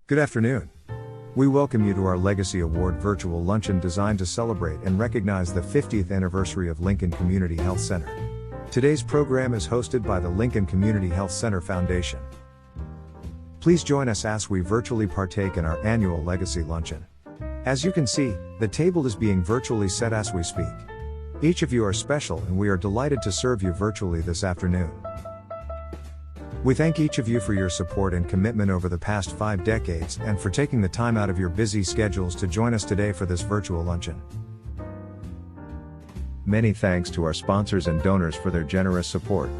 Good afternoon. We welcome you to our Legacy Award virtual luncheon designed to celebrate and recognize the 50th anniversary of Lincoln Community Health Center. Today's program is hosted by the Lincoln Community Health Center Foundation. Please join us as we virtually partake in our annual Legacy Luncheon. As you can see, the table is being virtually set as we speak. Each of you are special and we are delighted to serve you virtually this afternoon. We thank each of you for your support and commitment over the past 5 decades and for taking the time out of your busy schedules to join us today for this virtual luncheon. Many thanks to our sponsors and donors for their generous support.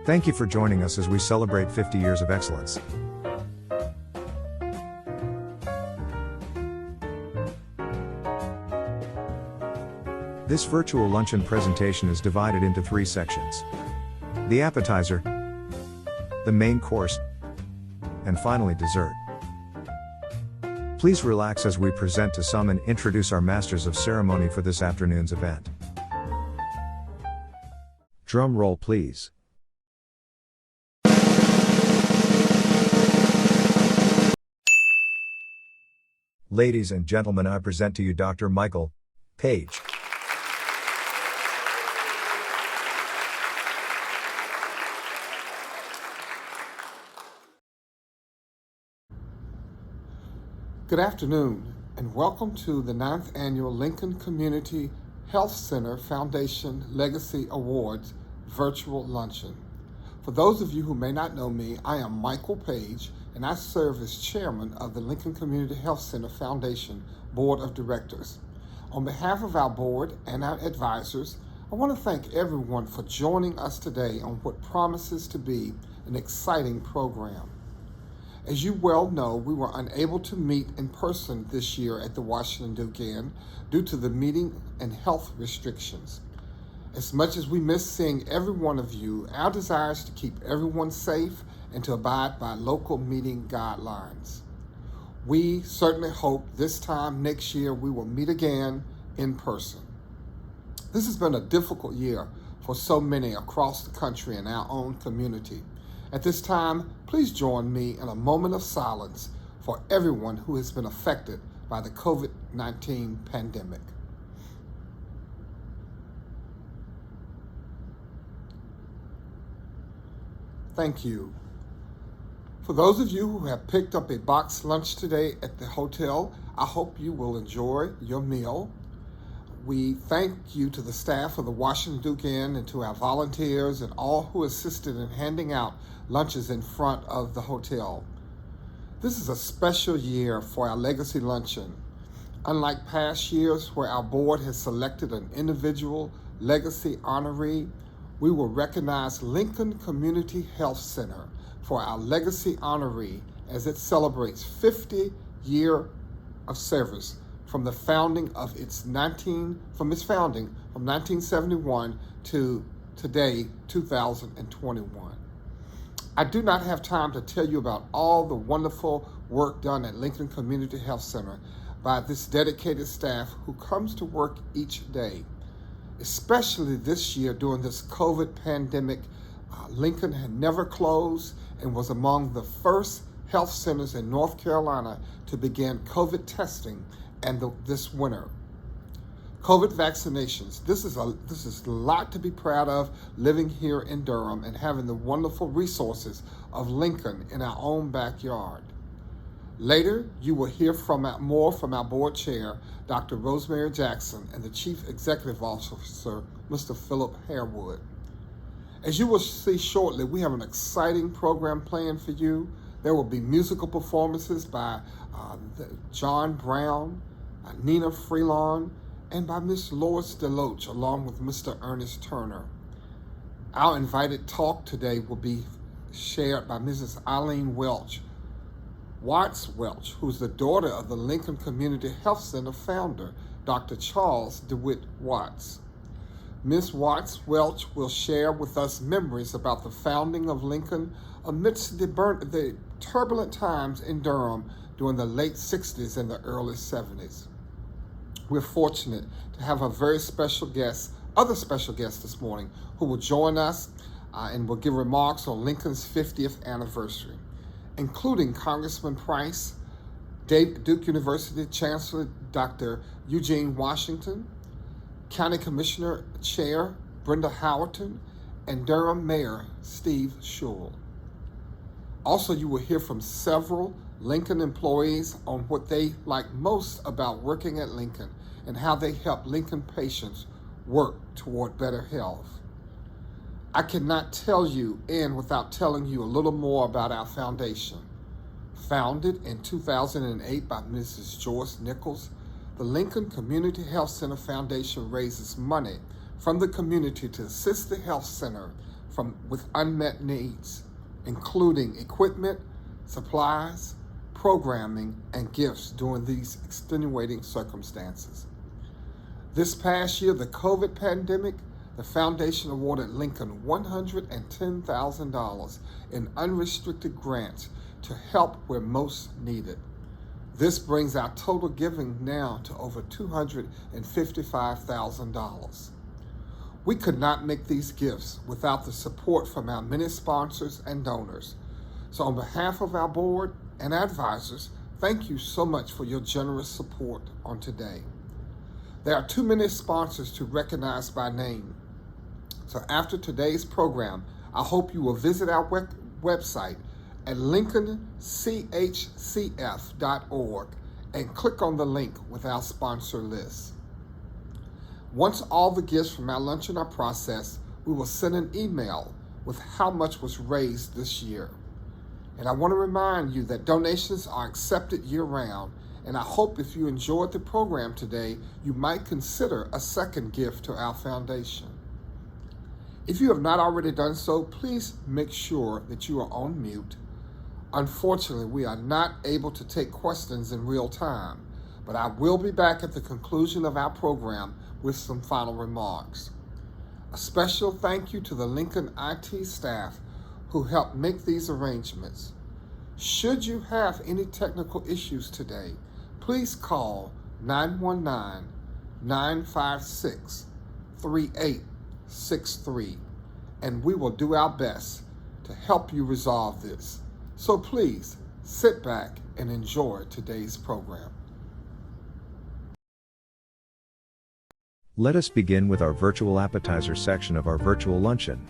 Thank you for joining us as we celebrate 50 years of excellence. This virtual luncheon presentation is divided into 3 sections: the appetizer, the main course, and finally dessert. Please relax as we present to some and introduce our masters of ceremony for this afternoon's event. Drum roll please. Ladies and gentlemen, I present to you Dr. Michael Page. Good afternoon, and welcome to the 9th Annual Lincoln Community Health Center Foundation Legacy Awards Virtual Luncheon. For those of you who may not know me, I am Michael Page, and I serve as chairman of the Lincoln Community Health Center Foundation Board of Directors. On behalf of our board and our advisors, I want to thank everyone for joining us today on what promises to be an exciting program. As you well know, we were unable to meet in person this year at the Washington Duke Inn due to the meeting and health restrictions. As much as we miss seeing every one of you, our desire is to keep everyone safe and to abide by local meeting guidelines. We certainly hope this time next year we will meet again in person. This has been a difficult year for so many across the country and our own community. At this time, please join me in a moment of silence for everyone who has been affected by the COVID-19 pandemic. Thank you. For those of you who have picked up a boxed lunch today at the hotel, I hope you will enjoy your meal. We thank you to the staff of the Washington Duke Inn and to our volunteers and all who assisted in handing out lunches in front of the hotel. This is a special year for our Legacy Luncheon. Unlike past years where our board has selected an individual legacy honoree, we will recognize Lincoln Community Health Center for our legacy honoree as it celebrates 50 years of service from its founding from 1971 to today, 2021. I do not have time to tell you about all the wonderful work done at Lincoln Community Health Center by this dedicated staff who comes to work each day. Especially this year during this COVID pandemic, Lincoln had never closed and was among the first health centers in North Carolina to begin COVID testing this winter. COVID vaccinations. This is a lot to be proud of living here in Durham and having the wonderful resources of Lincoln in our own backyard. Later, you will hear more from our board chair, Dr. Rosemary Jackson, and the Chief Executive Officer, Mr. Philip Harewood. As you will see shortly, we have an exciting program planned for you. There will be musical performances by John Brown, Nina Freelon, and by Miss Lois DeLoach, along with Mr. Ernest Turner. Our invited talk today will be shared by Mrs. Eileen Watts Welch, who's the daughter of the Lincoln Community Health Center founder, Dr. Charles DeWitt Watts. Ms. Watts Welch will share with us memories about the founding of Lincoln amidst the turbulent times in Durham during the late 60s and the early 70s. We're fortunate to have a very special guest, other special guests this morning, who will join us and will give remarks on Lincoln's 50th anniversary, including Congressman Price, Duke University Chancellor Dr. Eugene Washington, County Commissioner Chair Brenda Howerton, and Durham Mayor Steve Schewel. Also, you will hear from several Lincoln employees on what they like most about working at Lincoln and how they help Lincoln patients work toward better health. I cannot tell you without telling you a little more about our foundation. Founded in 2008 by Mrs. Joyce Nichols, the Lincoln Community Health Center Foundation raises money from the community to assist the health center with unmet needs, including equipment, supplies, programming, and gifts during these extenuating circumstances. This past year, the COVID pandemic, the foundation awarded Lincoln $110,000 in unrestricted grants to help where most needed. This brings our total giving now to over $255,000. We could not make these gifts without the support from our many sponsors and donors. So on behalf of our board and advisors, thank you so much for your generous support on today. There are too many sponsors to recognize by name. So after today's program, I hope you will visit our website at LCHCF.org and click on the link with our sponsor list. Once all the gifts from our luncheon are processed, we will send an email with how much was raised this year. And I want to remind you that donations are accepted year-round, and I hope if you enjoyed the program today, you might consider a second gift to our foundation. If you have not already done so, please make sure that you are on mute. Unfortunately, we are not able to take questions in real time, but I will be back at the conclusion of our program with some final remarks. A special thank you to the Lincoln IT staff who helped make these arrangements. Should you have any technical issues today, please call 919-956-3863, and we will do our best to help you resolve this. So please sit back and enjoy today's program. Let us begin with our virtual appetizer section of our virtual luncheon.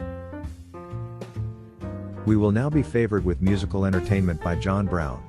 We will now be favored with musical entertainment by John Brown.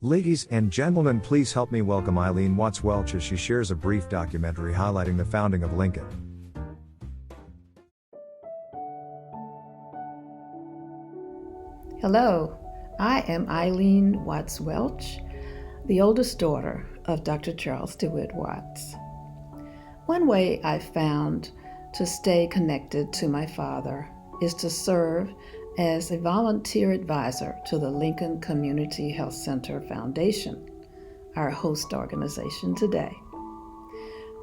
Ladies and gentlemen, please help me welcome Eileen Watts Welch as she shares a brief documentary highlighting the founding of Lincoln. Hello, I am Eileen Watts Welch, the oldest daughter of Dr. Charles DeWitt Watts. One way I found to stay connected to my father is to serve as a volunteer advisor to the Lincoln Community Health Center Foundation, our host organization today.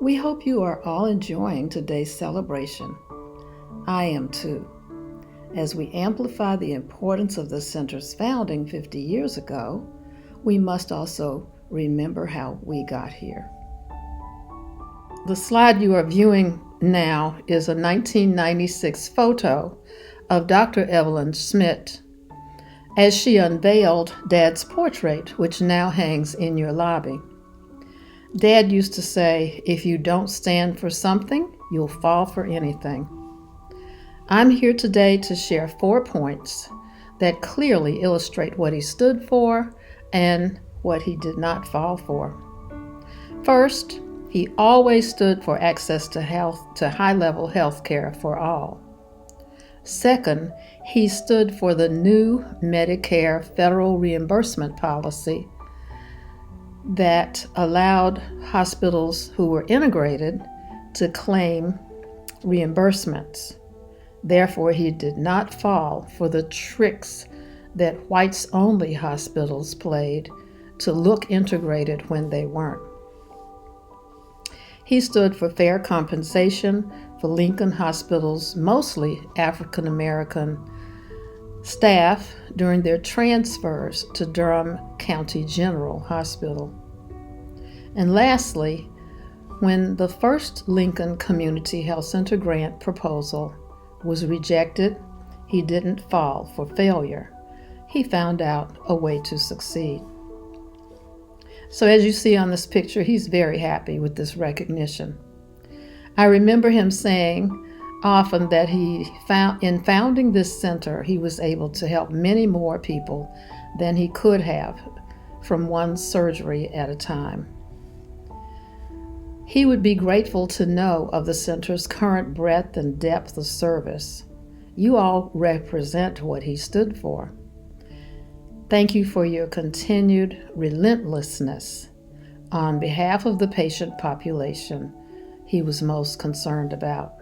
We hope you are all enjoying today's celebration. I am too. As we amplify the importance of the center's founding 50 years ago, we must also remember how we got here. The slide you are viewing now is a 1996 photo of Dr. Evelyn Schmidt as she unveiled Dad's portrait, which now hangs in your lobby. Dad used to say, if you don't stand for something, you'll fall for anything. I'm here today to share 4 points that clearly illustrate what he stood for and what he did not fall for. First, he always stood for access to high-level health care for all. Second, he stood for the new Medicare federal reimbursement policy that allowed hospitals who were integrated to claim reimbursements. Therefore, he did not fall for the tricks that whites-only hospitals played to look integrated when they weren't. He stood for fair compensation for Lincoln Hospital's mostly African American staff during their transfers to Durham County General Hospital. And lastly, when the first Lincoln Community Health Center grant proposal was rejected, he didn't fall for failure. He found out a way to succeed. So as you see on this picture, he's very happy with this recognition. I remember him saying often that in founding this center, he was able to help many more people than he could have from one surgery at a time. He would be grateful to know of the center's current breadth and depth of service. You all represent what he stood for. Thank you for your continued relentlessness on behalf of the patient population he was most concerned about.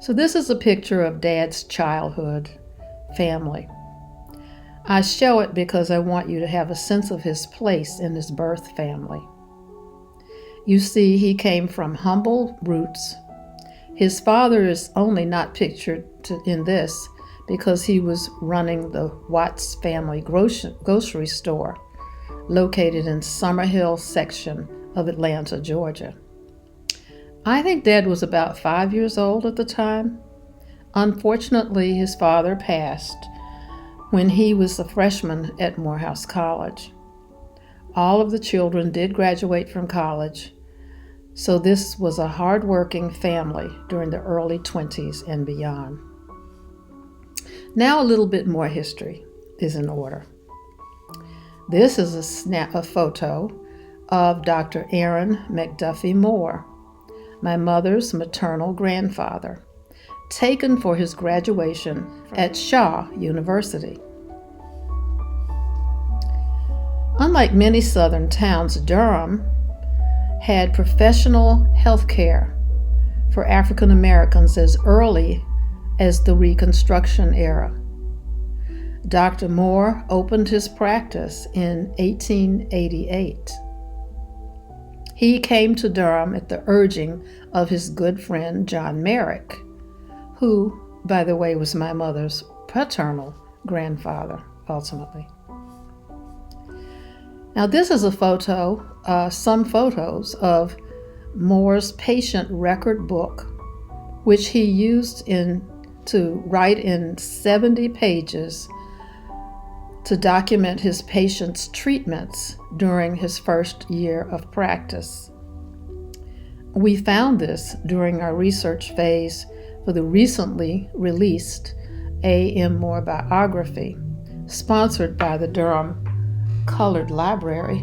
So this is a picture of Dad's childhood family. I show it because I want you to have a sense of his place in his birth family. You see, he came from humble roots. His father is only not pictured in this because he was running the Watts family grocery store located in Summerhill section of Atlanta, Georgia. I think Dad was about 5 years old at the time. Unfortunately, his father passed when he was a freshman at Morehouse College. All of the children did graduate from college, so this was a hard-working family during the early 20s and beyond. Now a little bit more history is in order. This is a photo of Dr. Aaron McDuffie Moore, my mother's maternal grandfather, taken for his graduation at Shaw University. Unlike many southern towns, Durham had professional health care for African Americans as early as the Reconstruction era. Dr. Moore opened his practice in 1888. He came to Durham at the urging of his good friend John Merrick, who, by the way, was my mother's paternal grandfather, ultimately. Now, this is a photo, some photos of Moore's patient record book, which he used to write in 70 pages to document his patients' treatments during his first year of practice. We found this during our research phase for the recently released A.M. Moore biography, sponsored by the Durham Colored Library,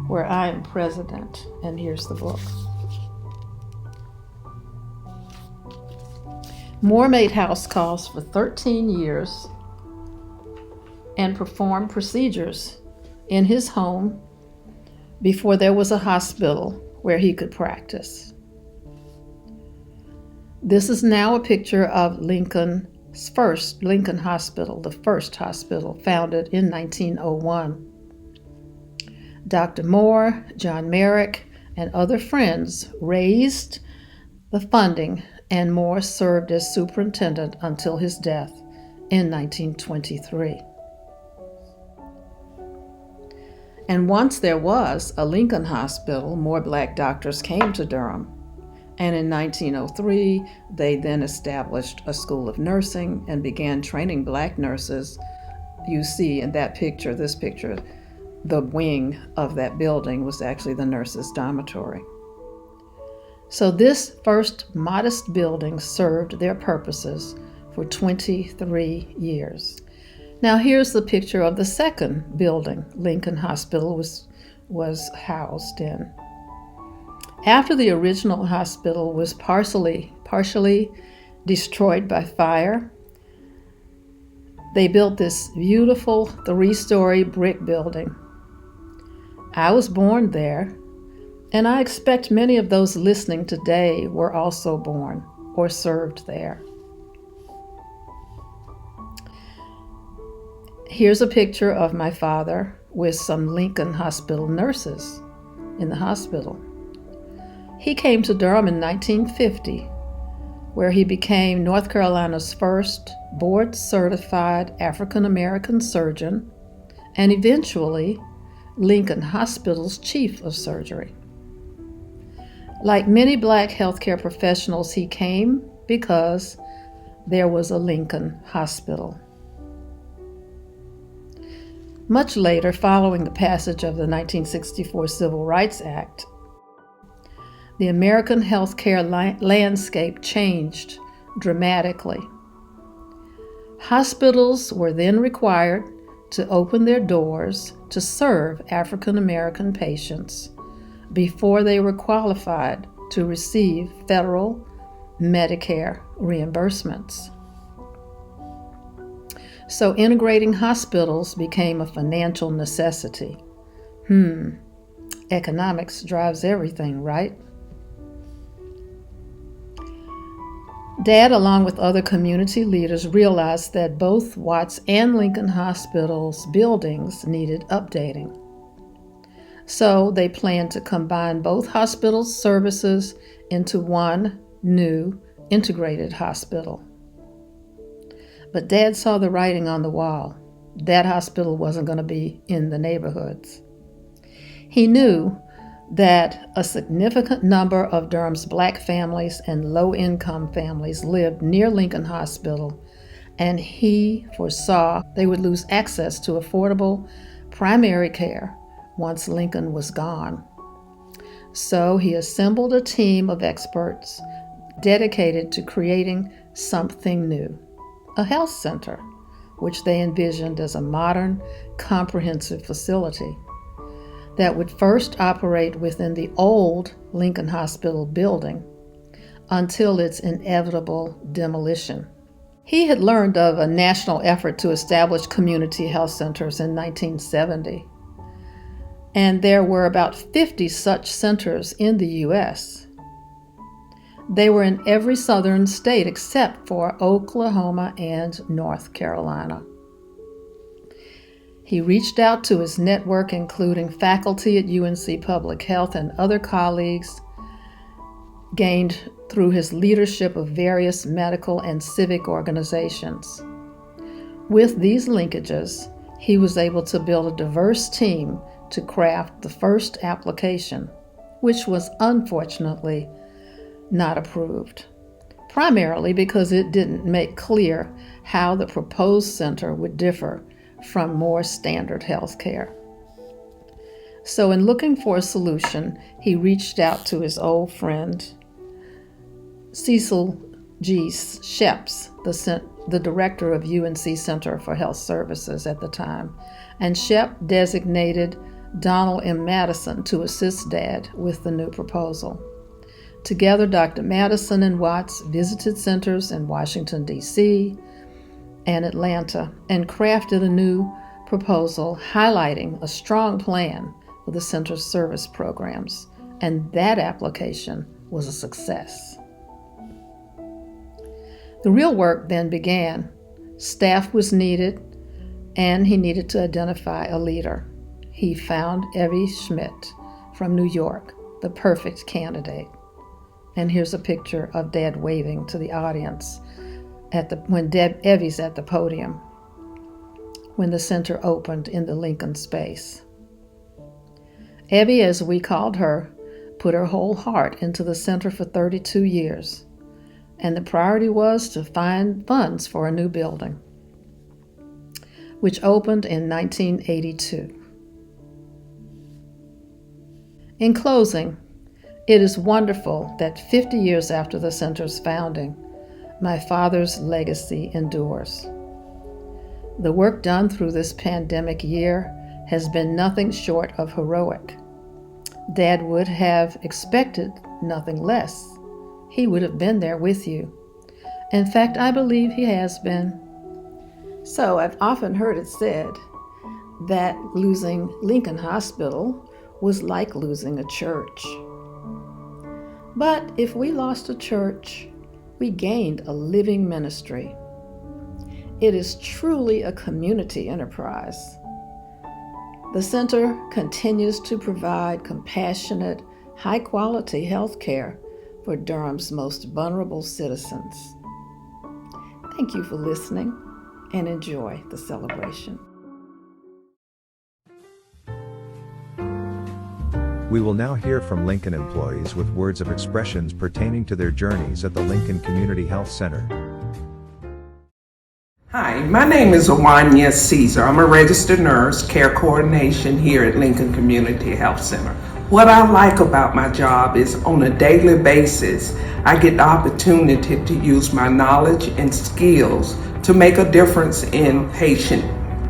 where I am president, and here's the book. Moore made house calls for 13 years and performed procedures in his home before there was a hospital where he could practice. This is now a picture of Lincoln Hospital, the first hospital founded in 1901. Dr. Moore, John Merrick, and other friends raised the funding, and Moore served as superintendent until his death in 1923. And once there was a Lincoln Hospital, more black doctors came to Durham. And in 1903, they then established a school of nursing and began training black nurses. You see in that picture, this picture, the wing of that building was actually the nurses' dormitory. So this first modest building served their purposes for 23 years. Now here's the picture of the second building Lincoln Hospital was housed in. After the original hospital was partially destroyed by fire, they built this beautiful 3-story brick building. I was born there, and I expect many of those listening today were also born or served there. Here's a picture of my father with some Lincoln Hospital nurses in the hospital. He came to Durham in 1950, where he became North Carolina's first board-certified African-American surgeon and eventually Lincoln Hospital's chief of surgery. Like many black healthcare professionals, he came because there was a Lincoln Hospital. Much later, following the passage of the 1964 Civil Rights Act, the American healthcare landscape changed dramatically. Hospitals were then required to open their doors to serve African American patients before they were qualified to receive federal Medicare reimbursements. So integrating hospitals became a financial necessity. Economics drives everything, right? Dad, along with other community leaders, realized that both Watts and Lincoln Hospital's buildings needed updating. So they planned to combine both hospitals' services into one new integrated hospital. But Dad saw the writing on the wall. That hospital wasn't going to be in the neighborhoods. He knew that a significant number of Durham's black families and low-income families lived near Lincoln Hospital, and he foresaw they would lose access to affordable primary care once Lincoln was gone. So he assembled a team of experts dedicated to creating something new, a health center, which they envisioned as a modern, comprehensive facility that would first operate within the old Lincoln Hospital building until its inevitable demolition. He had learned of a national effort to establish community health centers in 1970, and there were about 50 such centers in the U.S. They were in every southern state except for Oklahoma and North Carolina. He reached out to his network, including faculty at UNC Public Health and other colleagues, gained through his leadership of various medical and civic organizations. With these linkages, he was able to build a diverse team to craft the first application, which was unfortunately not approved, primarily because it didn't make clear how the proposed center would differ from more standard health care. So in looking for a solution, he reached out to his old friend, Cecil G. Sheps, the director of UNC Center for Health Services at the time, and Shep designated Donald M. Madison to assist Dad with the new proposal. Together, Dr. Madison and Watts visited centers in Washington, D.C. and Atlanta and crafted a new proposal highlighting a strong plan for the center's service programs, and that application was a success. The real work then began. Staff was needed, and he needed to identify a leader. He found Evie Schmidt from New York, the perfect candidate. And here's a picture of Dad waving to the audience when Evie's at the podium when the center opened in the Lincoln space. Evie, as we called her, put her whole heart into the center for 32 years, and the priority was to find funds for a new building, which opened in 1982. In closing, it is wonderful that 50 years after the center's founding, my father's legacy endures. The work done through this pandemic year has been nothing short of heroic. Dad would have expected nothing less. He would have been there with you. In fact, I believe he has been. So I've often heard it said that losing Lincoln Hospital was like losing a church. But if we lost a church, we gained a living ministry. It is truly a community enterprise. The center continues to provide compassionate, high-quality health care for Durham's most vulnerable citizens. Thank you for listening, and enjoy the celebration. We will now hear from Lincoln employees with words of expressions pertaining to their journeys at the Lincoln Community Health Center. Hi, my name is Awanya Caesar. I'm a registered nurse, care coordination here at Lincoln Community Health Center. What I like about my job is on a daily basis, I get the opportunity to use my knowledge and skills to make a difference in patient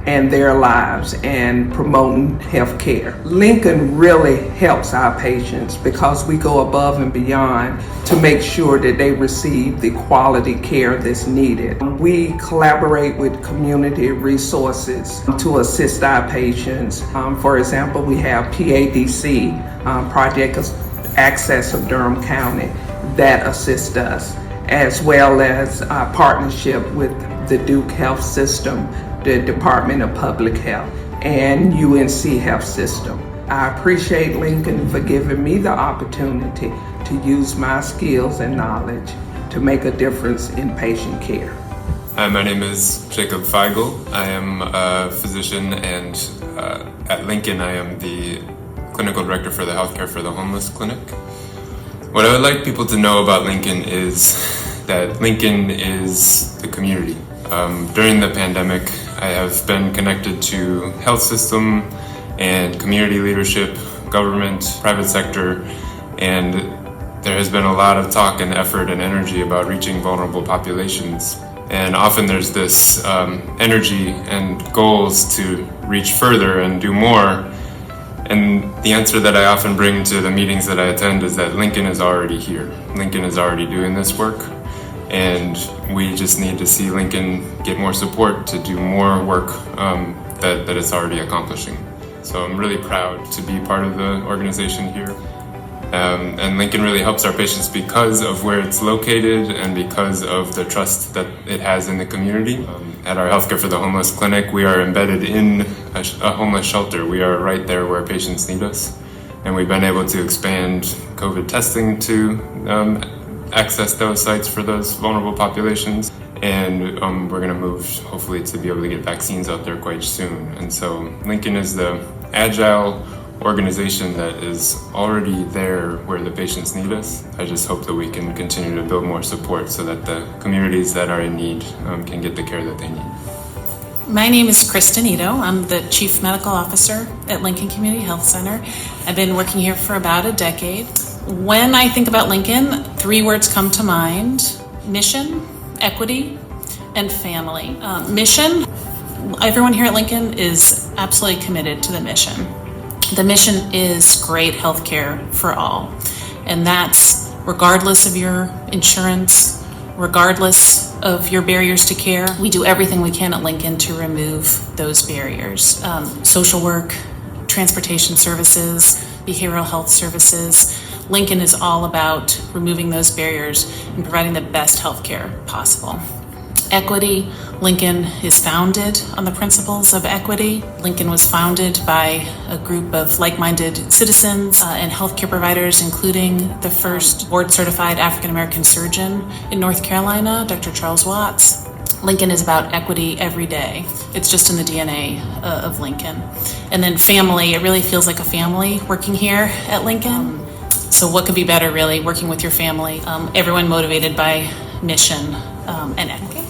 and their lives and promoting health care. Lincoln really helps our patients because we go above and beyond to make sure that they receive the quality care that's needed. We collaborate with community resources to assist our patients. For example, we have PADC, Project Access of Durham County, that assists us, as well as a partnership with the Duke Health System, the Department of Public Health, and UNC Health System. I appreciate Lincoln for giving me the opportunity to use my skills and knowledge to make a difference in patient care. Hi, my name is Jacob Feigl. I am a physician, and at Lincoln I am the clinical director for the Healthcare for the Homeless Clinic. What I would like people to know about Lincoln is that Lincoln is the community. During the pandemic, I have been connected to health system and community leadership, government, private sector, and there has been a lot of talk and effort and energy about reaching vulnerable populations. And often there's this energy and goals to reach further and do more. And the answer that I often bring to the meetings that I attend is that Lincoln is already here. Lincoln is already doing this work. And we just need to see Lincoln get more support to do more work that it's already accomplishing. So I'm really proud to be part of the organization here. And Lincoln really helps our patients because of where it's located and because of the trust that it has in the community. At our Healthcare for the Homeless clinic, we are embedded in a homeless shelter. We are right there where patients need us. And we've been able to expand COVID testing to access those sites for those vulnerable populations. And we're going to move, hopefully, to be able to get vaccines out there quite soon. And so Lincoln is the agile organization that is already there where the patients need us. I just hope that we can continue to build more support so that the communities that are in need can get the care that they need. My name is Kristen Ito. I'm the Chief Medical Officer at Lincoln Community Health Center. I've been working here for about a decade. When I think about Lincoln, 3 words come to mind: mission, equity, and family. Mission, everyone here at Lincoln is absolutely committed to the mission. The mission is great healthcare for all, and that's regardless of your insurance, regardless of your barriers to care. We do everything we can at Lincoln to remove those barriers. Social work, transportation services, behavioral health services. Lincoln is all about removing those barriers and providing the best healthcare possible. Equity, Lincoln is founded on the principles of equity. Lincoln was founded by a group of like-minded citizens and healthcare providers, including the first board-certified African-American surgeon in North Carolina, Dr. Charles Watts. Lincoln is about equity every day. It's just in the DNA of Lincoln. And then family, it really feels like a family working here at Lincoln. So what could be better, really, working with your family? Everyone motivated by mission and equity.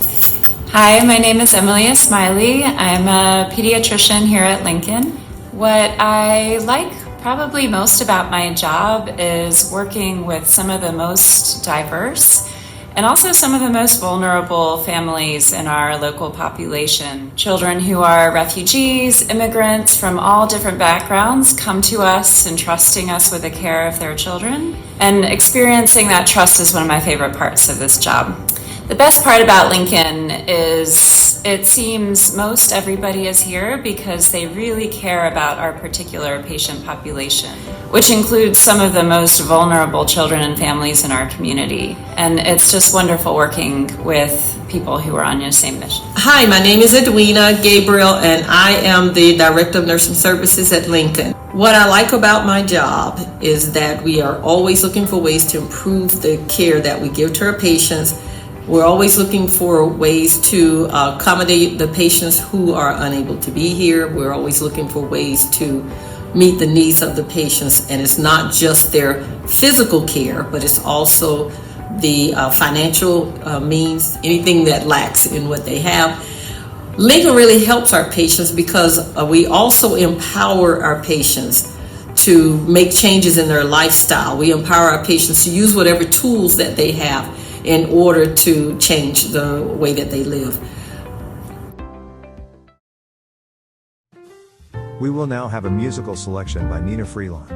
Hi, my name is Emily Smiley. I'm a pediatrician here at Lincoln. What I like probably most about my job is working with some of the most diverse and also some of the most vulnerable families in our local population. Children who are refugees, immigrants from all different backgrounds come to us entrusting us with the care of their children. And experiencing that trust is one of my favorite parts of this job. The best part about Lincoln is it seems most everybody is here because they really care about our particular patient population, which includes some of the most vulnerable children and families in our community. And it's just wonderful working with people who are on your same mission. Hi, my name is Edwina Gabriel, and I am the Director of Nursing Services at Lincoln. What I like about my job is that we are always looking for ways to improve the care that we give to our patients. We're always looking for ways to accommodate the patients who are unable to be here. We're always looking for ways to meet the needs of the patients. And it's not just their physical care, but it's also the financial means, anything that lacks in what they have. Lincoln really helps our patients because we also empower our patients to make changes in their lifestyle. We empower our patients to use whatever tools that they have in order to change the way that they live. We will now have a musical selection by Nina Freelon.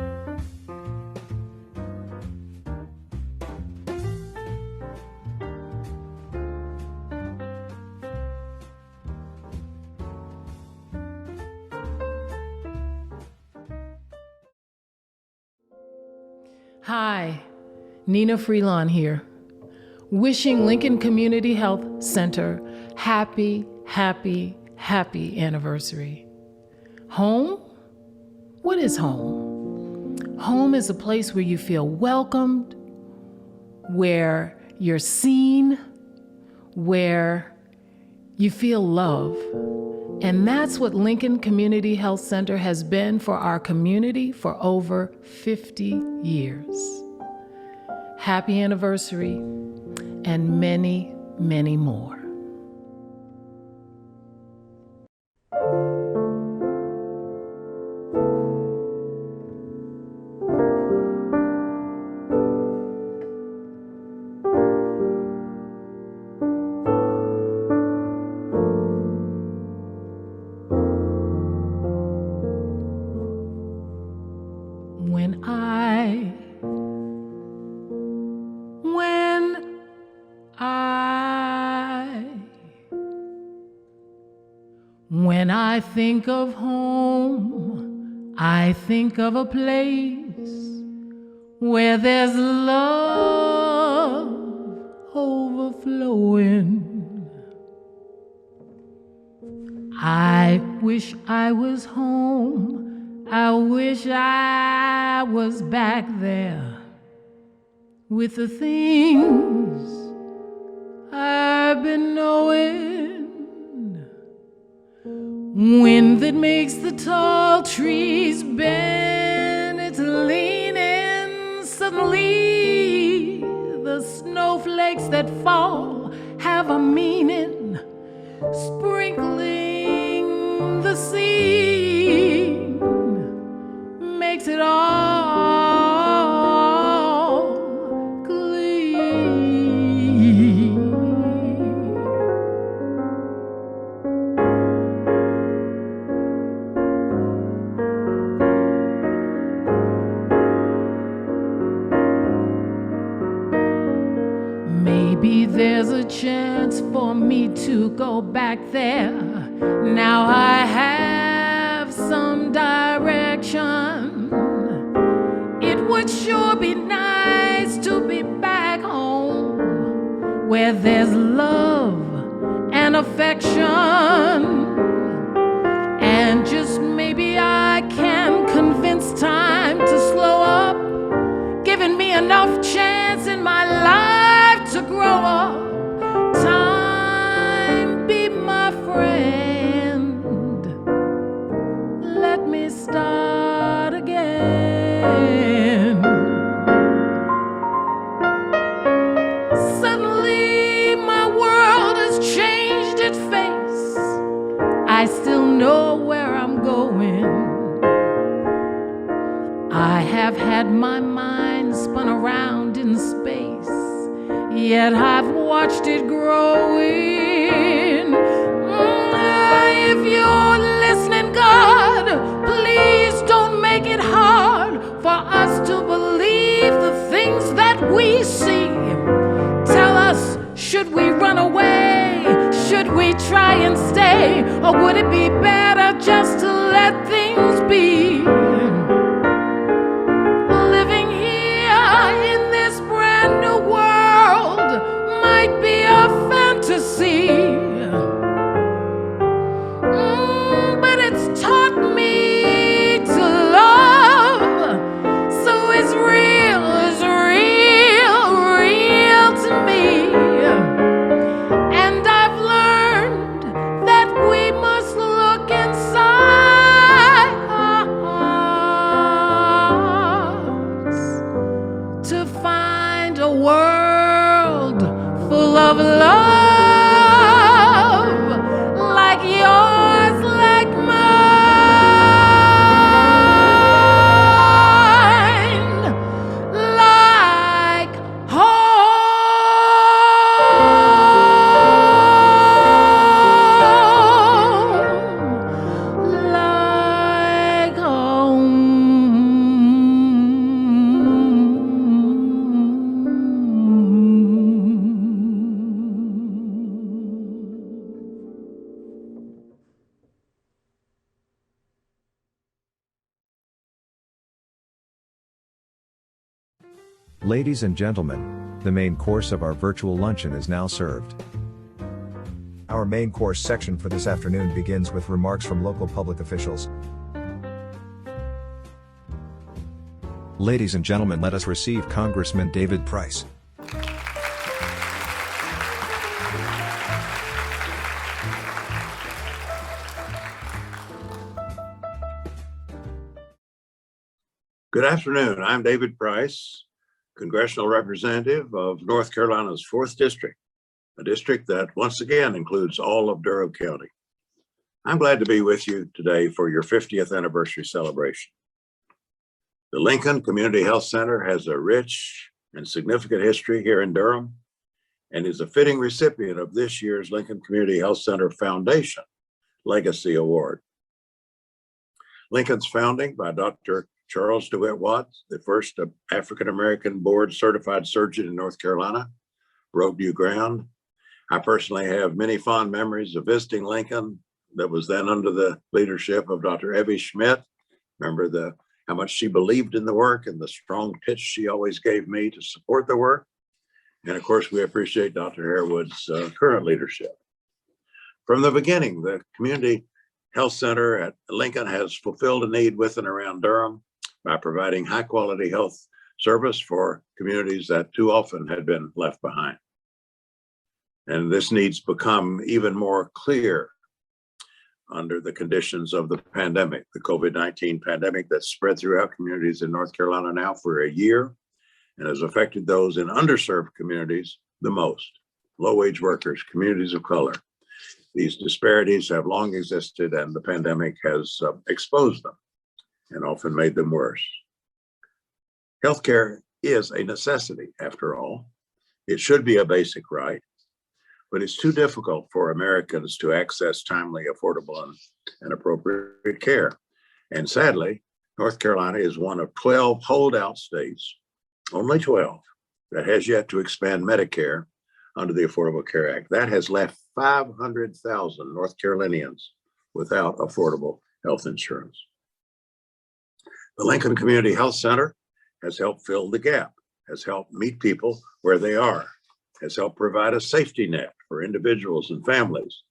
Hi, Nina Freelon here. Wishing Lincoln Community Health Center happy, happy, happy anniversary. Home? What is home? Home is a place where you feel welcomed, where you're seen, where you feel love. And that's what Lincoln Community Health Center has been for our community for over 50 years. Happy anniversary, and many, many more. When I think of home, I think of a place where there's love overflowing. I wish I was home. I wish I was back there with the things I've been knowing. Wind that makes the tall trees bend, it's leaning. Suddenly the snowflakes that fall have a meaning, sprinkling the scene makes it all clean. Maybe there's a chance for me to go back there. Now I have some direction. It would sure be nice to be back home, where there's love and affection. And just maybe I can convince time to slow up, giving me enough chance in my life to grow up. Time, be my friend. Let me start again. Suddenly my world has changed its face. I still know where I'm going. I have had my mind spun around in space, yet I've watched it growing. If you're listening, God, please don't make it hard for us to believe the things that we see. Tell us, should we run away? Should we try and stay? Or would it be better just to let things be? Living here in this brand new world might be a fantasy, but it's taught me to love. So it's real, real to me. And I've learned that we must look inside our hearts to find a world full of love, like yours, like mine, like home, like Ladies and gentlemen, the main course of our virtual luncheon is now served. Our main course section for this afternoon begins with remarks from local public officials. Ladies and gentlemen, let us receive Congressman David Price. Good afternoon. I'm David Price, Congressional Representative of North Carolina's 4th District, a district that once again includes all of Durham County. I'm glad to be with you today for your 50th anniversary celebration. The Lincoln Community Health Center has a rich and significant history here in Durham and is a fitting recipient of this year's Lincoln Community Health Center Foundation Legacy Award. Lincoln's founding by Dr. Charles DeWitt Watts, the first African-American board certified surgeon in North Carolina, broke new ground. I personally have many fond memories of visiting Lincoln that was then under the leadership of Dr. Evie Schmidt Remember how much she believed in the work and the strong pitch she always gave me to support the work. And of course, we appreciate Dr. Harewood's current leadership. From the beginning, the Community Health Center at Lincoln has fulfilled a need with and around Durham by providing high quality health service for communities that too often had been left behind. And this needs become even more clear under the conditions of the pandemic, the COVID-19 pandemic that's spread throughout communities in North Carolina now for a year and has affected those in underserved communities the most, low-wage workers, communities of color. These disparities have long existed and the pandemic has exposed them and often made them worse. Healthcare is a necessity, after all. It should be a basic right, but it's too difficult for Americans to access timely, affordable, and appropriate care. And sadly, North Carolina is one of 12 holdout states, only 12, that has yet to expand Medicare under the Affordable Care Act. That has left 500,000 North Carolinians without affordable health insurance. The Lincoln Community Health Center has helped fill the gap, has helped meet people where they are, has helped provide a safety net for individuals and families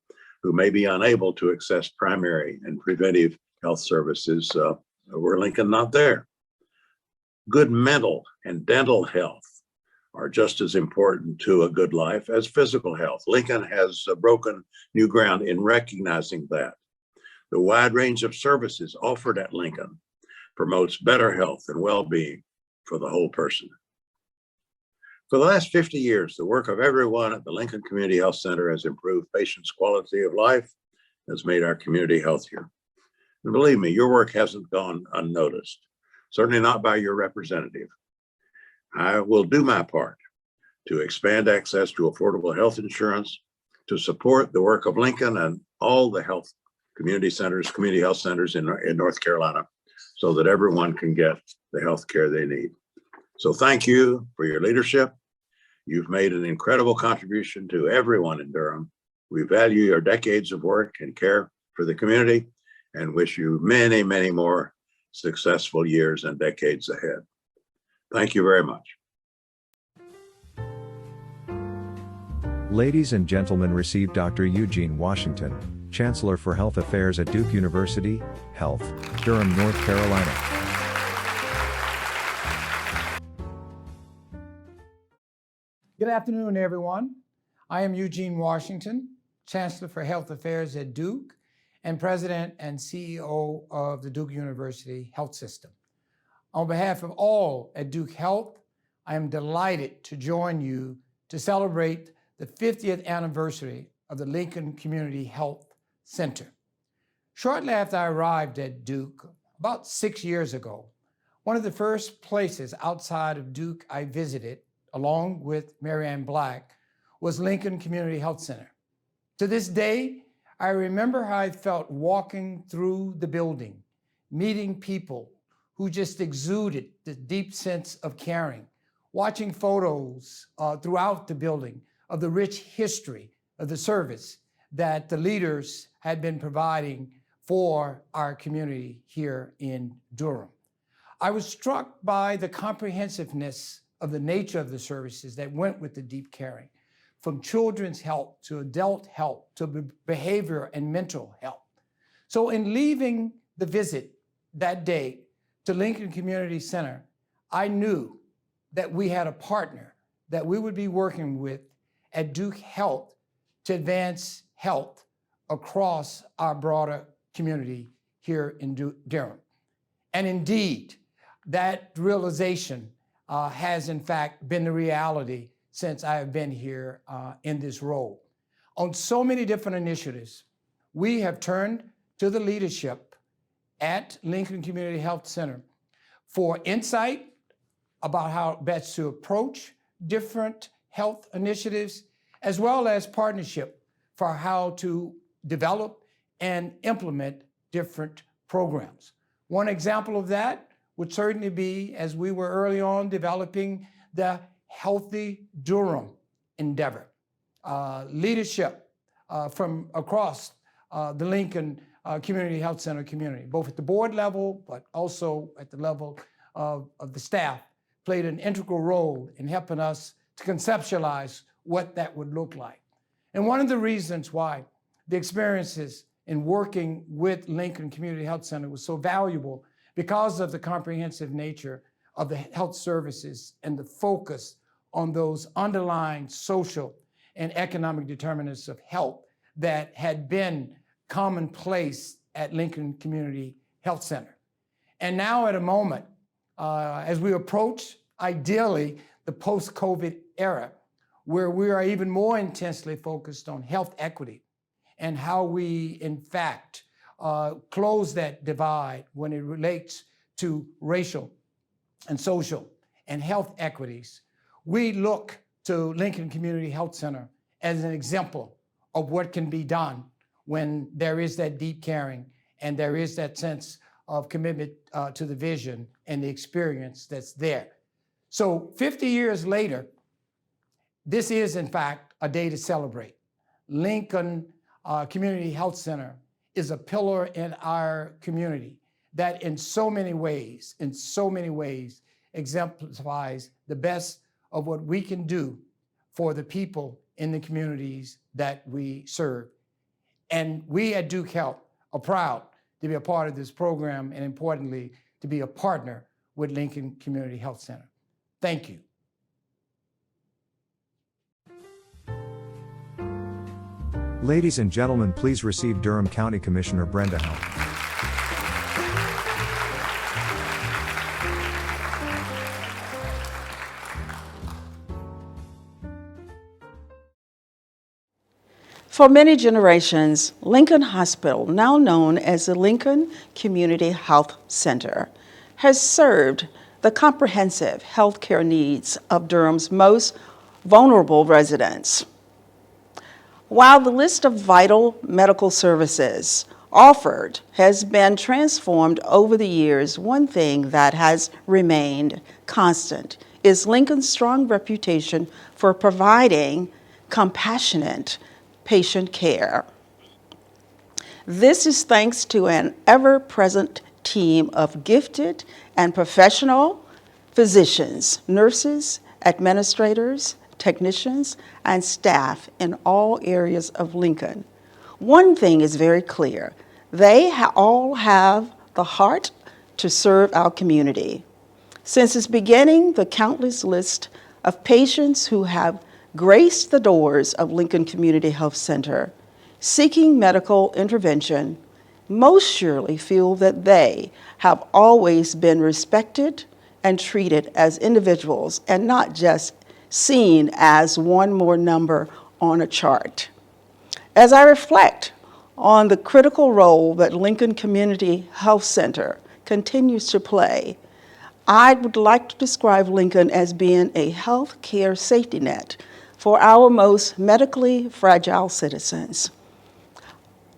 who may be unable to access primary and preventive health services were Lincoln not there. Good mental and dental health are just as important to a good life as physical health. Lincoln has broken new ground in recognizing that. The wide range of services offered at Lincoln promotes better health and well-being for the whole person. For the last 50 years, the work of everyone at the Lincoln Community Health Center has improved patients' quality of life, has made our community healthier. And believe me, your work hasn't gone unnoticed, certainly not by your representative. I will do my part to expand access to affordable health insurance, to support the work of Lincoln and all the health community centers, community health centers in North Carolina, so that everyone can get the health care they need. So thank you for your leadership. You've made an incredible contribution to everyone in Durham. We value your decades of work and care for the community and wish you many, many more successful years and decades ahead. Thank you very much. Ladies and gentlemen, receive Dr. Eugene Washington, Chancellor for Health Affairs at Duke University, Health, Durham, North Carolina. Good afternoon, everyone. I am Eugene Washington, Chancellor for Health Affairs at Duke and President and CEO of the Duke University Health System. On behalf of all at Duke Health, I am delighted to join you to celebrate the 50th anniversary of the Lincoln Community Health Center. Shortly after I arrived at Duke, about 6 years ago, one of the first places outside of Duke I visited, along with Marianne Black, was Lincoln Community Health Center. To this day, I remember how I felt walking through the building, meeting people who just exuded the deep sense of caring, watching photos throughout the building of the rich history of the service that the leaders had been providing for our community here in Durham. I was struck by the comprehensiveness of the nature of the services that went with the deep caring, from children's health to adult health to behavior and mental health. So in leaving the visit that day to Lincoln Community Center, I knew that we had a partner that we would be working with at Duke Health to advance health across our broader community here in Durham. And indeed, that realization has in fact been the reality since I have been here in this role. On so many different initiatives, we have turned to the leadership at Lincoln Community Health Center for insight about how best to approach different health initiatives, as well as partnership for how to develop and implement different programs. One example of that would certainly be, as we were early on developing the Healthy Durham endeavor. Leadership from across the Lincoln community health center community, both at the board level, but also at the level of the staff, played an integral role in helping us to conceptualize what that would look like. And one of the reasons why the experiences in working with Lincoln Community Health Center was so valuable because of the comprehensive nature of the health services and the focus on those underlying social and economic determinants of health that had been commonplace at Lincoln Community Health Center. And now at a moment, as we approach, ideally, the post-COVID era, where we are even more intensely focused on health equity and how we, in fact, close that divide when it relates to racial and social and health equities, we look to Lincoln Community Health Center as an example of what can be done when there is that deep caring and there is that sense of commitment to the vision and the experience that's there. So 50 years later, this is, in fact, a day to celebrate. Lincoln Community Health Center is a pillar in our community that in so many ways exemplifies the best of what we can do for the people in the communities that we serve. And we at Duke Health are proud to be a part of this program and, importantly, to be a partner with Lincoln Community Health Center. Thank you. Ladies and gentlemen, please receive Durham County Commissioner Brenda Helm. For many generations, Lincoln Hospital, now known as the Lincoln Community Health Center, has served the comprehensive health care needs of Durham's most vulnerable residents. While the list of vital medical services offered has been transformed over the years, one thing that has remained constant is Lincoln's strong reputation for providing compassionate patient care. This is thanks to an ever-present team of gifted and professional physicians, nurses, administrators, technicians, and staff in all areas of Lincoln. One thing is very clear: they all have the heart to serve our community. Since its beginning, the countless list of patients who have graced the doors of Lincoln Community Health Center seeking medical intervention most surely feel that they have always been respected and treated as individuals and not just seen as one more number on a chart. As I reflect on the critical role that Lincoln Community Health Center continues to play, I would like to describe Lincoln as being a health care safety net for our most medically fragile citizens.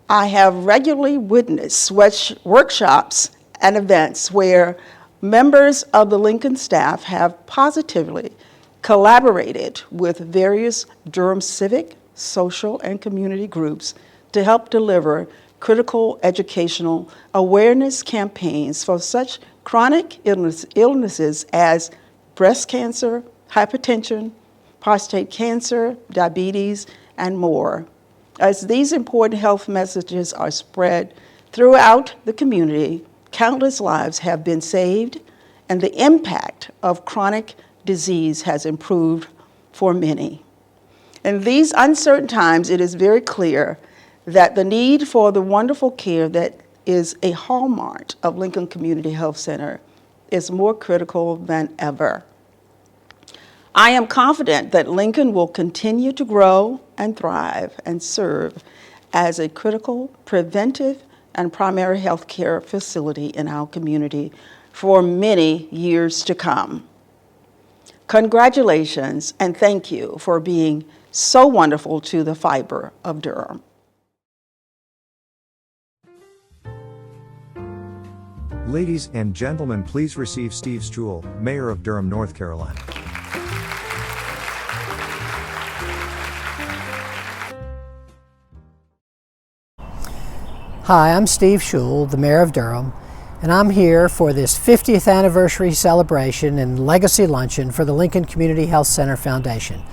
I have regularly witnessed workshops and events where members of the Lincoln staff have positively collaborated with various Durham civic, social, and community groups to help deliver critical educational awareness campaigns for such chronic illnesses as breast cancer, hypertension, prostate cancer, diabetes, and more. As these important health messages are spread throughout the community, countless lives have been saved, and the impact of chronic disease has improved for many. In these uncertain times, it is very clear that the need for the wonderful care that is a hallmark of Lincoln Community Health Center is more critical than ever. I am confident that Lincoln will continue to grow and thrive and serve as a critical preventive and primary health care facility in our community for many years to come. Congratulations and thank you for being so wonderful to the fiber of Durham. Ladies and gentlemen, please receive Steve Struhl, Mayor of Durham, North Carolina. Hi, I'm Steve Schul, the Mayor of Durham, and I'm here for this 50th anniversary celebration and legacy luncheon for the Lincoln Community Health Center Foundation.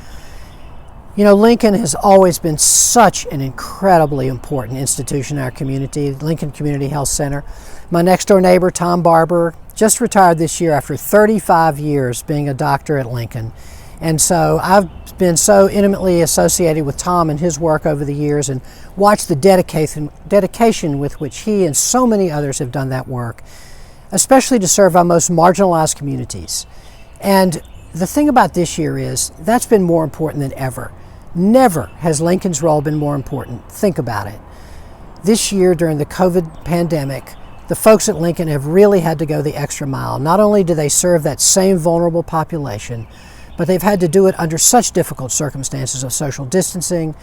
You know, Lincoln has always been such an incredibly important institution in our community, Lincoln Community Health Center. My next door neighbor, Tom Barber, just retired this year after 35 years being a doctor at Lincoln. And so I've been so intimately associated with Tom and his work over the years and watched the dedication with which he and so many others have done that work, especially to serve our most marginalized communities. And the thing about this year is that's been more important than ever. Never has Lincoln's role been more important. Think about it. This year during the COVID pandemic, the folks at Lincoln have really had to go the extra mile. Not only do they serve that same vulnerable population, but they've had to do it under such difficult circumstances of social distancing,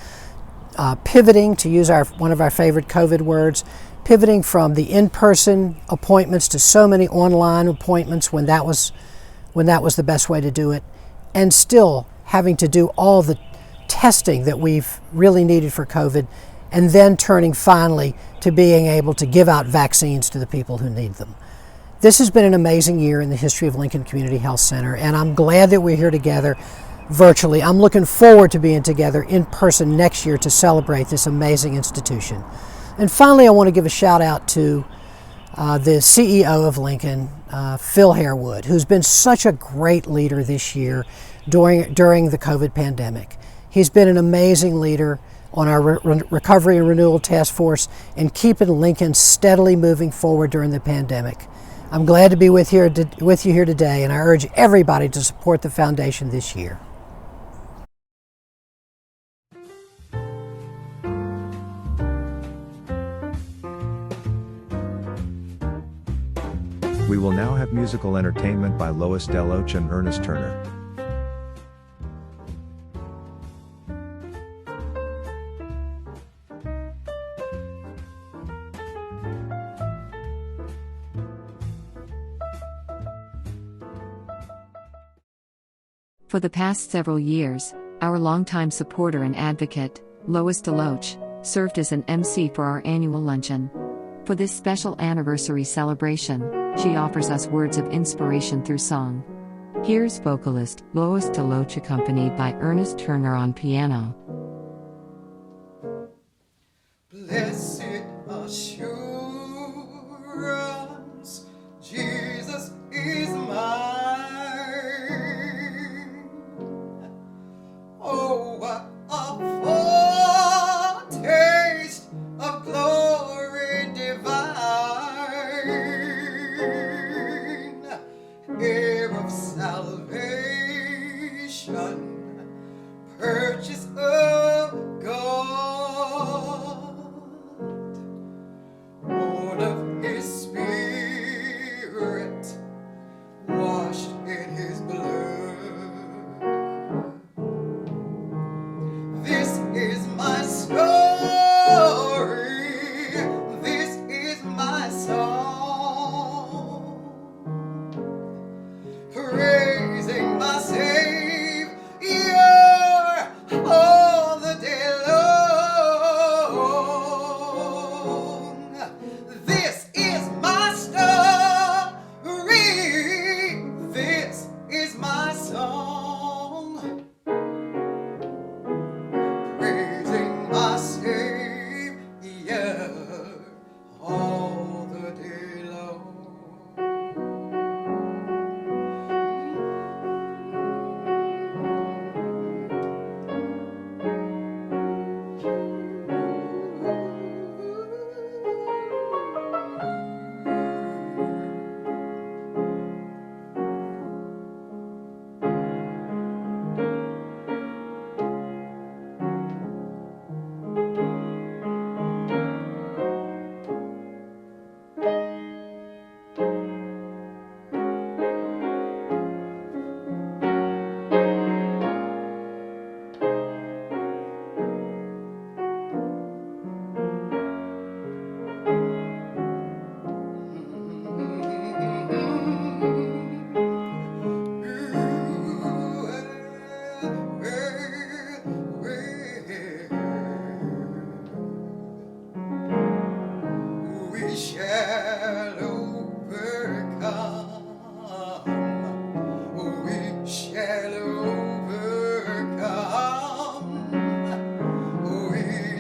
pivoting, to use one of our favorite COVID words, pivoting from the in-person appointments to so many online appointments when that was the best way to do it, and still having to do all the testing that we've really needed for COVID, and then turning finally to being able to give out vaccines to the people who need them. This has been an amazing year in the history of Lincoln Community Health Center, and I'm glad that we're here together virtually. I'm looking forward to being together in person next year to celebrate this amazing institution. And finally, I want to give a shout out to the CEO of Lincoln, Phil Harewood, who's been such a great leader this year during the COVID pandemic. He's been an amazing leader on our Recovery and Renewal Task Force and keeping Lincoln steadily moving forward during the pandemic. I'm glad to be with you here today, and I urge everybody to support the foundation this year. We will now have musical entertainment by Lois Deloach and Ernest Turner. For the past several years, our longtime supporter and advocate, Lois Deloach, served as an MC for our annual luncheon. For this special anniversary celebration, she offers us words of inspiration through song. Here's vocalist Lois Deloach accompanied by Ernest Turner on piano. Blessed assurance, Jesus is mine. Oh, what a foretaste of glory divine, heir of salvation, purchase of God.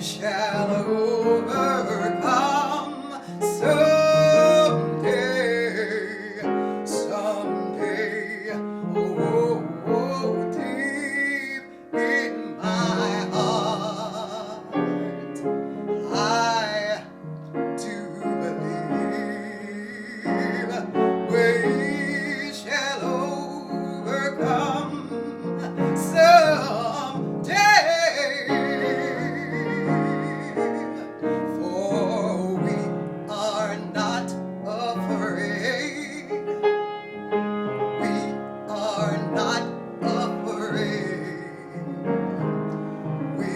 shall overcome someday, someday. Oh, oh, deep in my heart, I do believe we shall overcome someday. For we are not afraid. We are not afraid. We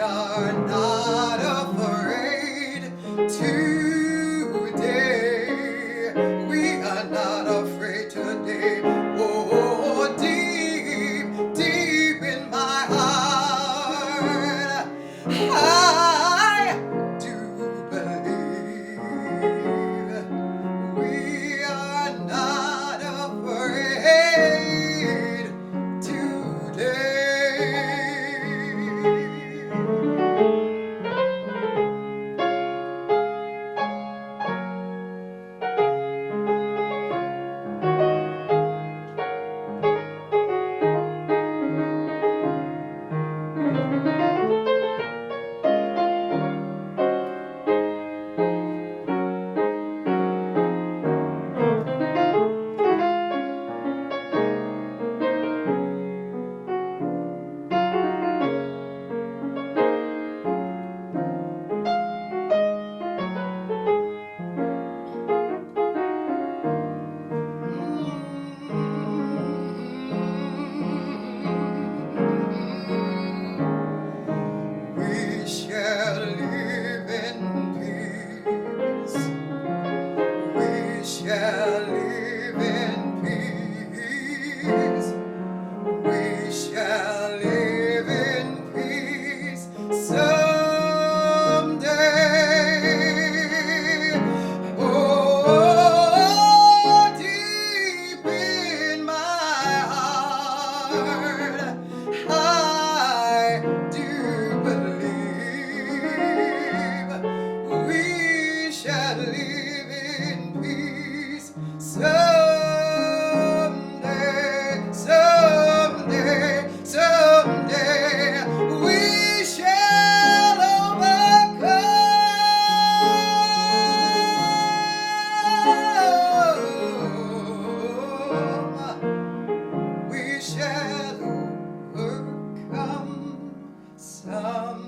are not afraid today. We are not afraid today. Oh, deep, deep in my heart, I do believe we are not afraid today. We shall live in peace. We shall live in peace. We shall live in peace someday. Oh, deep in my heart, I do believe we shall live in peace someday, someday, someday. We shall overcome. We shall overcome someday.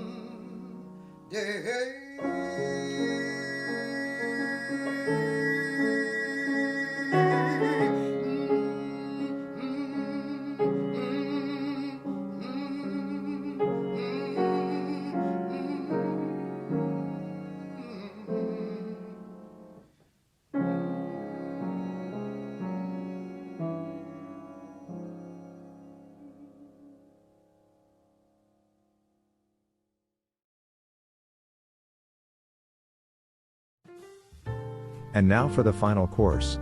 And now for the final course.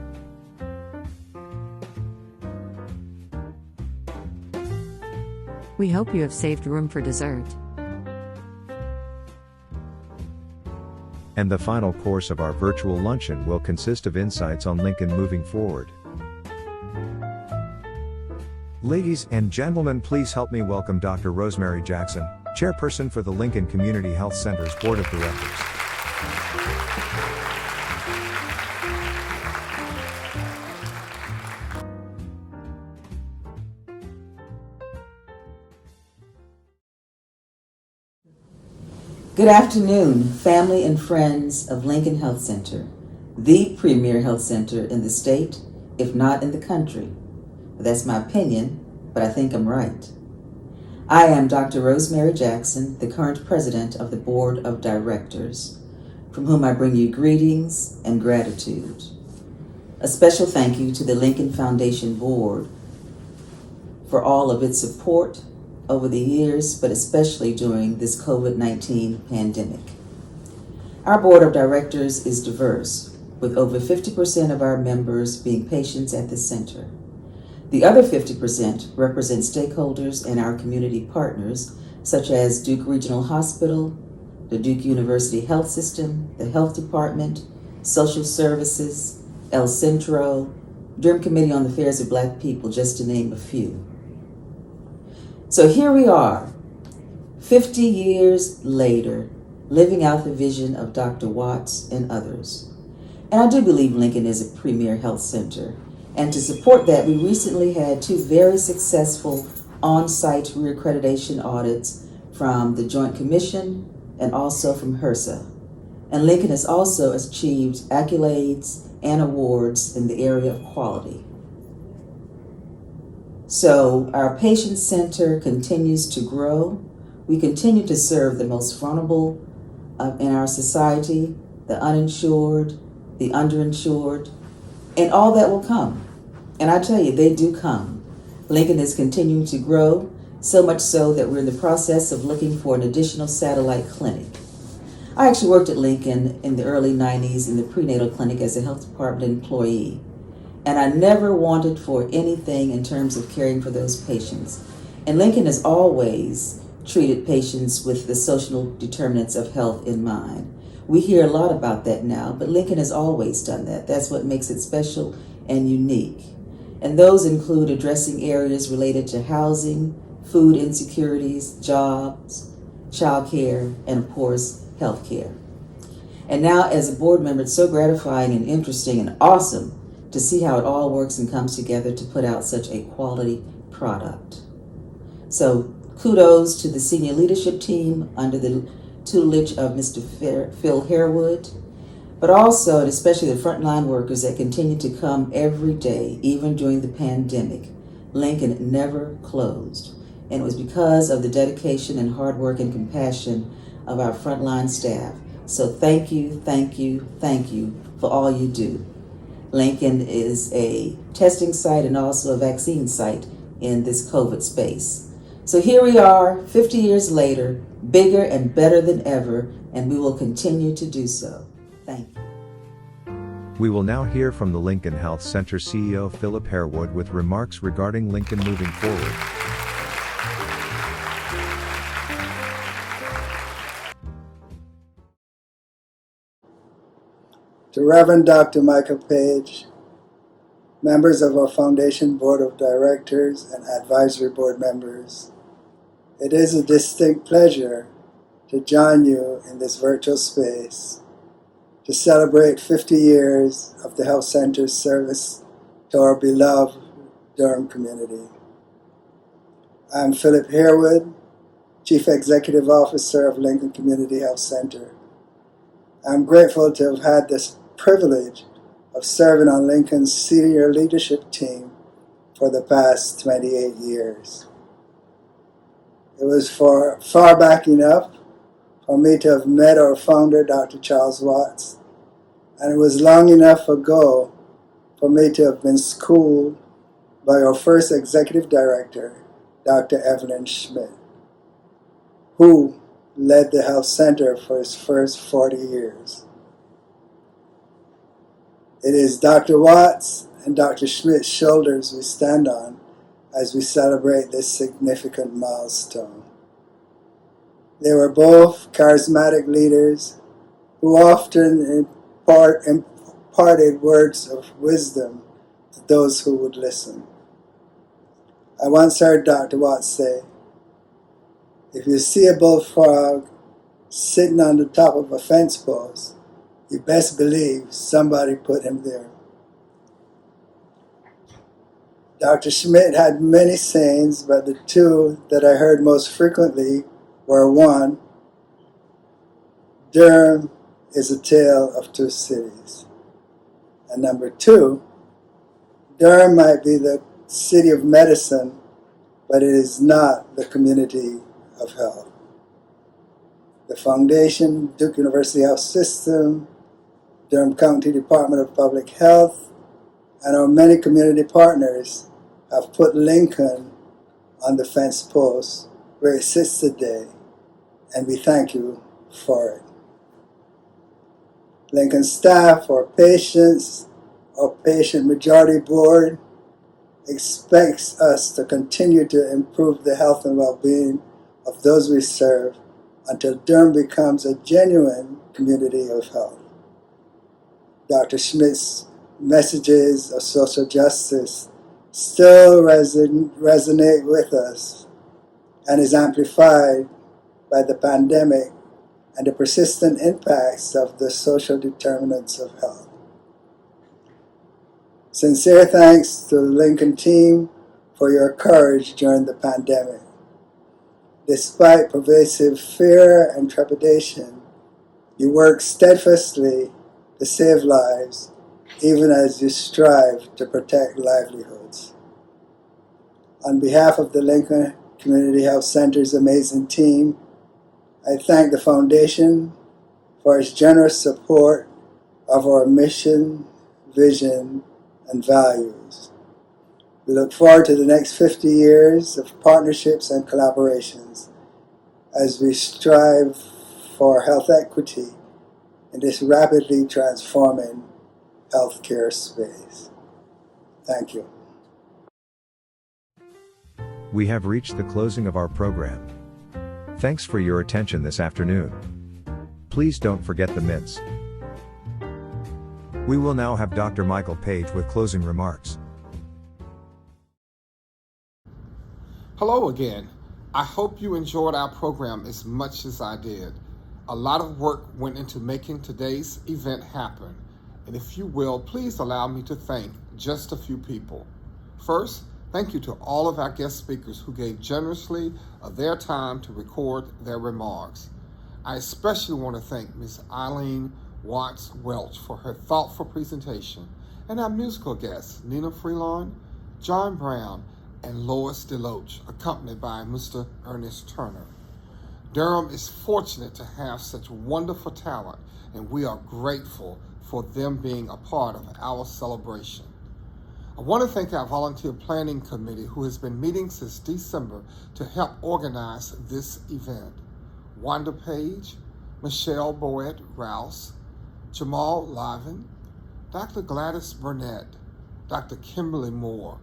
We hope you have saved room for dessert. And the final course of our virtual luncheon will consist of insights on Lincoln moving forward. Ladies and gentlemen, please help me welcome Dr. Rosemary Jackson, Chairperson for the Lincoln Community Health Center's Board of Directors. Good afternoon, family and friends of Lincoln Health Center, the premier health center in the state, if not in the country. That's my opinion, but I think I'm right. I am Dr. Rosemary Jackson, the current president of the Board of Directors, from whom I bring you greetings and gratitude. A special thank you to the Lincoln Foundation Board for all of its support over the years, but especially during this COVID-19 pandemic. Our board of directors is diverse, with over 50% of our members being patients at the center. The other 50% represent stakeholders and our community partners, such as Duke Regional Hospital, the Duke University Health System, the Health Department, Social Services, El Centro, Durham Committee on the Affairs of Black People, just to name a few. So here we are, 50 years later, living out the vision of Dr. Watts and others. And I do believe Lincoln is a premier health center. And to support that, we recently had 2 very successful on-site reaccreditation audits from the Joint Commission and also from HRSA. And Lincoln has also achieved accolades and awards in the area of quality. So our patient center continues to grow. We continue to serve the most vulnerable in our society, the uninsured, the underinsured, and all that will come. And I tell you, they do come. Lincoln is continuing to grow, so much so that we're in the process of looking for an additional satellite clinic. I actually worked at Lincoln in the early 90s in the prenatal clinic as a health department employee, and I never wanted for anything in terms of caring for those patients. And Lincoln has always treated patients with the social determinants of health in mind. We hear a lot about that now, but Lincoln has always done that. That's what makes it special and unique. And those include addressing areas related to housing, food insecurities, jobs, childcare, and of course, healthcare. And now as a board member, it's so gratifying and interesting and awesome to see how it all works and comes together to put out such a quality product. So kudos to the senior leadership team under the tutelage of Mr. Phil Harewood, but also and especially the frontline workers that continue to come every day, even during the pandemic. Lincoln never closed, and it was because of the dedication and hard work and compassion of our frontline staff. So thank you, thank you, thank you for all you do. Lincoln is a testing site and also a vaccine site in this COVID space. So here we are, 50 years later, bigger and better than ever, and we will continue to do so. Thank you. We will now hear from the Lincoln Health Center CEO Philip Harewood with remarks regarding Lincoln moving forward. To Reverend Dr. Michael Page, members of our Foundation Board of Directors and Advisory Board members, it is a distinct pleasure to join you in this virtual space to celebrate 50 years of the Health Center's service to our beloved Durham community. I'm Philip Harewood, Chief Executive Officer of Lincoln Community Health Center. I'm grateful to have had this privilege of serving on Lincoln's senior leadership team for the past 28 years. It was far back enough for me to have met our founder, Dr. Charles Watts, and it was long enough ago for me to have been schooled by our first executive director, Dr. Evelyn Schmidt, who led the health center for its first 40 years. It is Dr. Watts and Dr. Schmidt's shoulders we stand on as we celebrate this significant milestone. They were both charismatic leaders who often imparted words of wisdom to those who would listen. I once heard Dr. Watts say, "If you see a bullfrog sitting on the top of a fence post, you best believe somebody put him there." Dr. Schmidt had many sayings, but the two that I heard most frequently were, one, Durham is a tale of two cities. And number two, Durham might be the city of medicine, but it is not the community of health. The Foundation, Duke University Health System, Durham County Department of Public Health, and our many community partners have put Lincoln on the fence post where it sits today, and we thank you for it. Lincoln staff, our patients, our patient majority board expects us to continue to improve the health and well-being of those we serve until Durham becomes a genuine community of health. Dr. Schmidt's messages of social justice still resonate with us and is amplified by the pandemic and the persistent impacts of the social determinants of health. Sincere thanks to the Lincoln team for your courage during the pandemic. Despite pervasive fear and trepidation, you work steadfastly to save lives, even as you strive to protect livelihoods. On behalf of the Lincoln Community Health Center's amazing team, I thank the Foundation for its generous support of our mission, vision, and values. We look forward to the next 50 years of partnerships and collaborations as we strive for health equity in this rapidly transforming healthcare space. Thank you. We have reached the closing of our program. Thanks for your attention this afternoon. Please don't forget the mints. We will now have Dr. Michael Page with closing remarks. Hello again. I hope you enjoyed our program as much as I did. A lot of work went into making today's event happen. And if you will, please allow me to thank just a few people. First, thank you to all of our guest speakers who gave generously of their time to record their remarks. I especially want to thank Ms. Eileen Watts Welch for her thoughtful presentation, and our musical guests, Nina Freelon, John Brown, and Lois DeLoach, accompanied by Mr. Ernest Turner. Durham is fortunate to have such wonderful talent, and we are grateful for them being a part of our celebration. I want to thank our volunteer planning committee who has been meeting since December to help organize this event. Wanda Page, Michelle Boyd Rouse, Jamal Liven, Dr. Gladys Burnett, Dr. Kimberly Moore,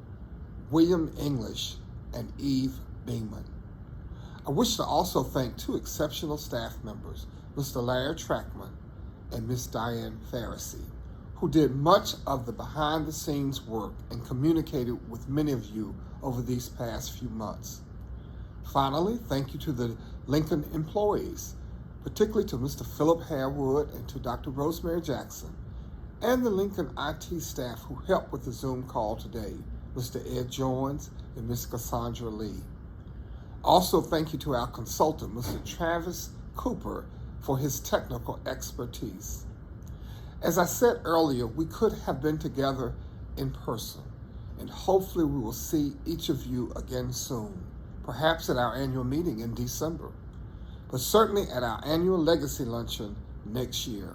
William English, and Eve Beeman. I wish to also thank two exceptional staff members, Mr. Larry Trackman and Ms. Diane Pharisee, who did much of the behind-the-scenes work and communicated with many of you over these past few months. Finally, thank you to the Lincoln employees, particularly to Mr. Philip Harewood and to Dr. Rosemary Jackson, and the Lincoln IT staff who helped with the Zoom call today, Mr. Ed Jones and Ms. Cassandra Lee. Also, thank you to our consultant, Mr. Travis Cooper, for his technical expertise. As I said earlier, we could have been together in person, and hopefully we will see each of you again soon, perhaps at our annual meeting in December, but certainly at our annual Legacy Luncheon next year.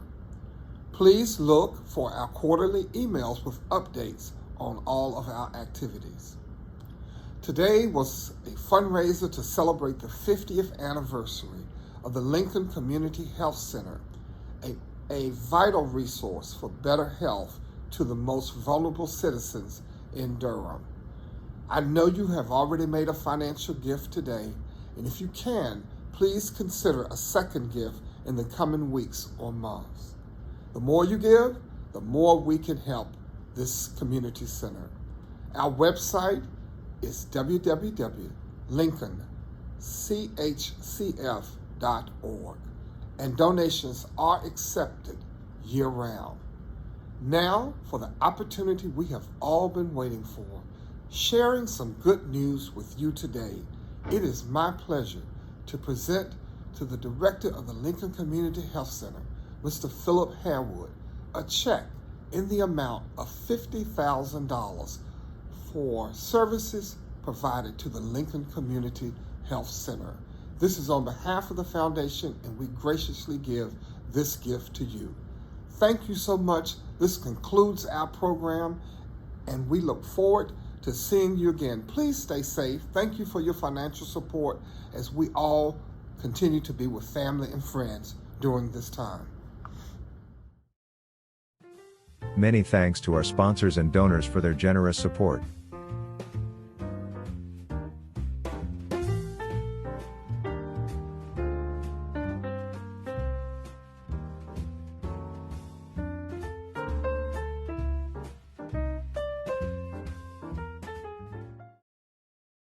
Please look for our quarterly emails with updates on all of our activities. Today was a fundraiser to celebrate the 50th anniversary of the Lincoln Community Health Center, a vital resource for better health to the most vulnerable citizens in Durham. I know you have already made a financial gift today, and if you can, please consider a second gift in the coming weeks or months. The more you give, the more we can help this community center. Our website is www.lincolnchcf.org, and donations are accepted year-round. Now, for the opportunity we have all been waiting for, sharing some good news with you today, it is my pleasure to present to the director of the Lincoln Community Health Center, Mr. Philip Harewood, a check in the amount of $50,000 for services provided to the Lincoln Community Health Center. This is on behalf of the foundation, and we graciously give this gift to you. Thank you so much. This concludes our program, and we look forward to seeing you again. Please stay safe. Thank you for your financial support as we all continue to be with family and friends during this time. Many thanks to our sponsors and donors for their generous support.